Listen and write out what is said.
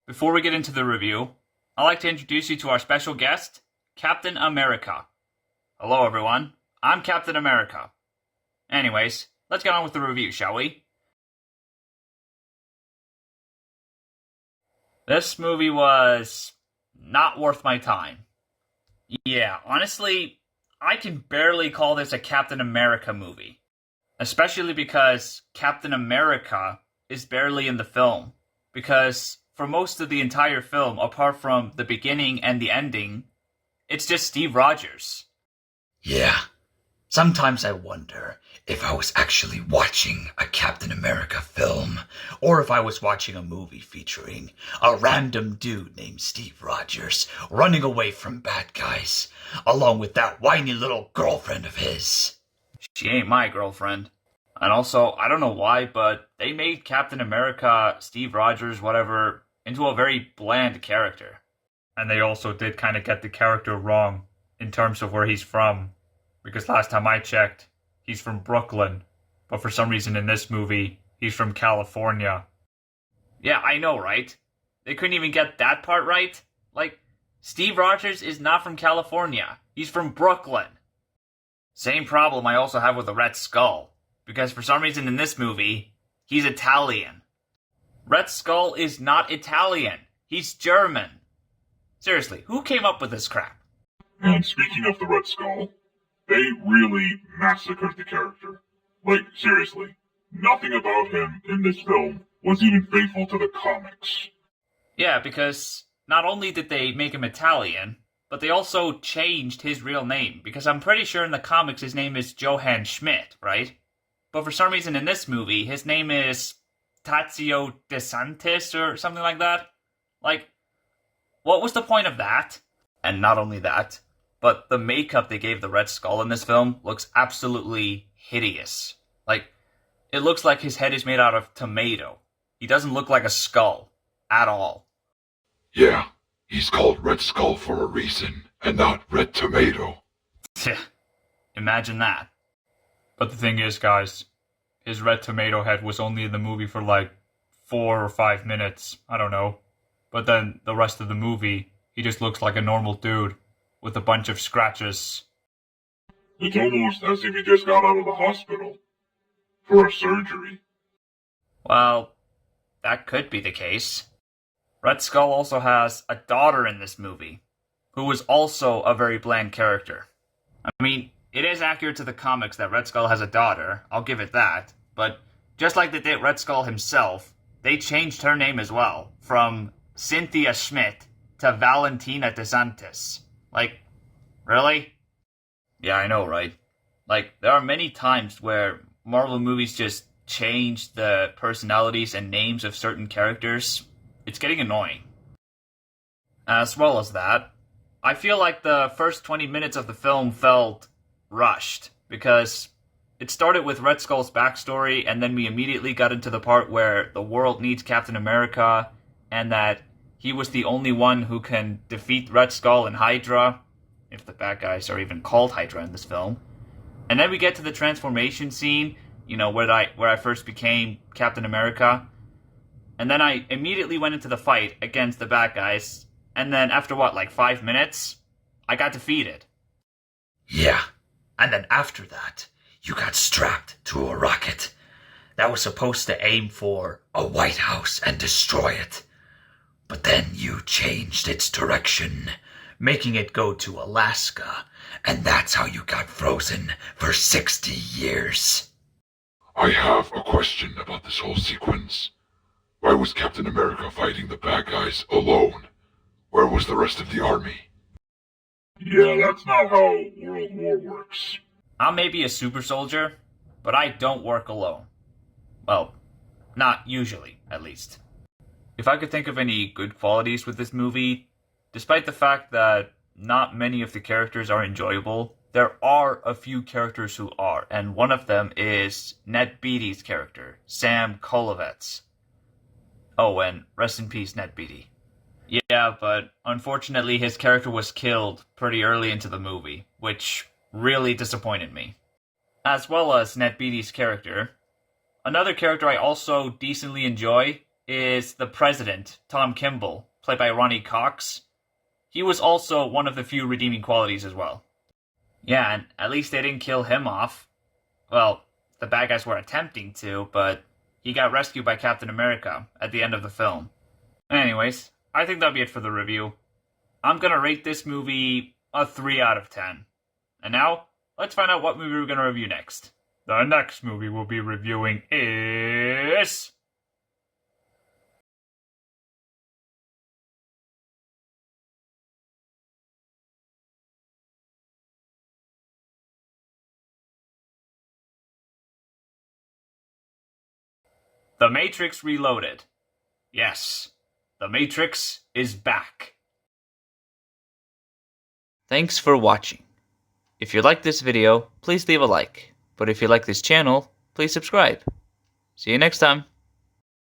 Before we get into the review, I'd like to introduce you to our special guest, Captain America. Hello everyone, I'm Captain America. Anyways, let's get on with the review, shall we? This movie was not worth my time. Yeah, honestly, I can barely call this a Captain America movie. Especially because Captain America is barely in the film. Because for most of the entire film, apart from the beginning and the ending, it's just Steve Rogers. Yeah. Sometimes I wonder if I was actually watching a Captain America film, or if I was watching a movie featuring a random dude named Steve Rogers running away from bad guys, along with that whiny little girlfriend of his. She ain't my girlfriend. And also, I don't know why, but they made Captain America, Steve Rogers, whatever, into a very bland character. And they also did kind of get the character wrong in terms of where he's from. Because last time I checked, he's from Brooklyn. But for some reason in this movie, he's from California. Yeah, I know, right? They couldn't even get that part right? Like, Steve Rogers is not from California. He's from Brooklyn. Same problem I also have with the Red Skull. Because for some reason in this movie, he's Italian. Red Skull is not Italian. He's German. Seriously, who came up with this crap? And speaking of the Red Skull, they really massacred the character. Like, seriously, nothing about him in this film was even faithful to the comics. Yeah, because not only did they make him Italian, but they also changed his real name. Because I'm pretty sure in the comics his name is Johann Schmidt, right? But for some reason in this movie, his name is Tazio DeSantis or something like that. Like, what was the point of that? And not only that, but the makeup they gave the Red Skull in this film looks absolutely hideous. Like, it looks like his head is made out of tomato. He doesn't look like a skull at all. Yeah, he's called Red Skull for a reason, and not Red Tomato. Imagine that. But the thing is, guys, his red tomato head was only in the movie for like 4 or 5 minutes. I don't know. But then the rest of the movie, he just looks like a normal dude with a bunch of scratches. It's almost as if he just got out of the hospital for a surgery. Well, that could be the case. Red Skull also has a daughter in this movie, who is also a very bland character. I mean, it is accurate to the comics that Red Skull has a daughter, I'll give it that, but just like they did Red Skull himself, they changed her name as well, from Cynthia Schmidt to Valentina DeSantis. Like, really? Yeah, I know, right? Like, there are many times where Marvel movies just change the personalities and names of certain characters. It's getting annoying. As well as that, I feel like the first 20 minutes of the film felt rushed, because it started with Red Skull's backstory, and then we immediately got into the part where the world needs Captain America, and that he was the only one who can defeat Red Skull and Hydra, if the bad guys are even called Hydra in this film. And then we get to the transformation scene, where I first became Captain America, and then I immediately went into the fight against the bad guys, and then after 5 minutes, I got defeated. Yeah. And then after that, you got strapped to a rocket that was supposed to aim for a White House and destroy it. But then you changed its direction, making it go to Alaska, and that's how you got frozen for 60 years. I have a question about this whole sequence. Why was Captain America fighting the bad guys alone? Where was the rest of the army? Yeah, that's not how World War works. I may be a super soldier, but I don't work alone. Well, not usually, at least. If I could think of any good qualities with this movie, despite the fact that not many of the characters are enjoyable, there are a few characters who are, and one of them is Ned Beatty's character, Sam Kolovets. Oh, and rest in peace, Ned Beatty. Yeah, but unfortunately his character was killed pretty early into the movie, which really disappointed me. As well as Ned Beatty's character, another character I also decently enjoy is the president, Tom Kimball, played by Ronnie Cox. He was also one of the few redeeming qualities as well. Yeah, and at least they didn't kill him off. Well, the bad guys were attempting to, but he got rescued by Captain America at the end of the film. Anyways, I think that'll be it for the review. I'm gonna rate this movie a 3 out of 10. And now, let's find out what movie we're gonna review next. The next movie we'll be reviewing is... The Matrix Reloaded. Yes, The Matrix is back. Thanks for watching. If you like this video, please leave a like. But if you like this channel, please subscribe. See you next time.